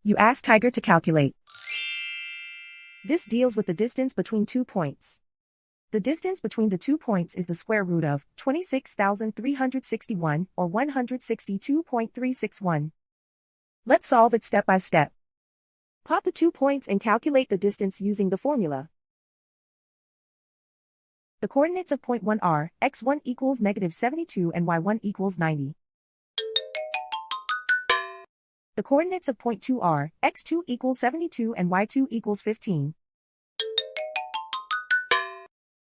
You ask Tiger to calculate. This deals with the distance between 2 points. The distance between the 2 points is the square root of 26,361 or 162.361. Let's solve it step by step. Plot the 2 points and calculate the distance using the formula. The coordinates of point 1 are x1 equals -72 and y1 equals 90. The coordinates of point 2 are x2 equals 72 and y2 equals 15.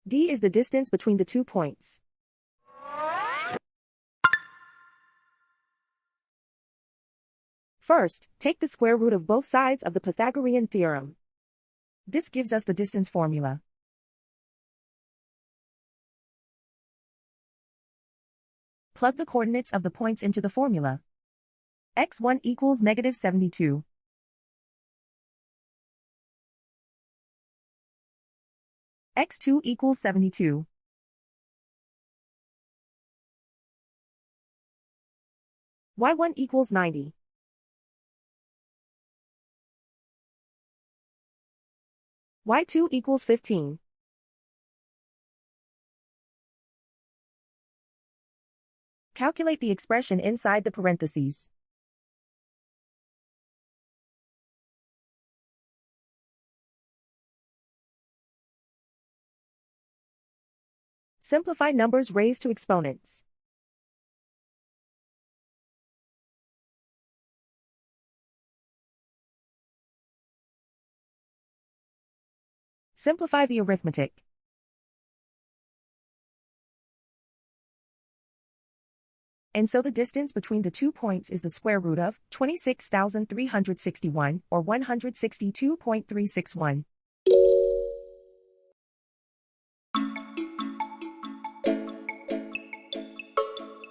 D is the distance between the 2 points. First, take the square root of both sides of the Pythagorean theorem. This gives us the distance formula. Plug the coordinates of the points into the formula. x1 equals -72. x2 equals 72. y1 equals 90. y2 equals 15. Calculate the expression inside the parentheses. Simplify numbers raised to exponents. Simplify the arithmetic. And so the distance between the 2 points is the square root of 26,361 or 162.361.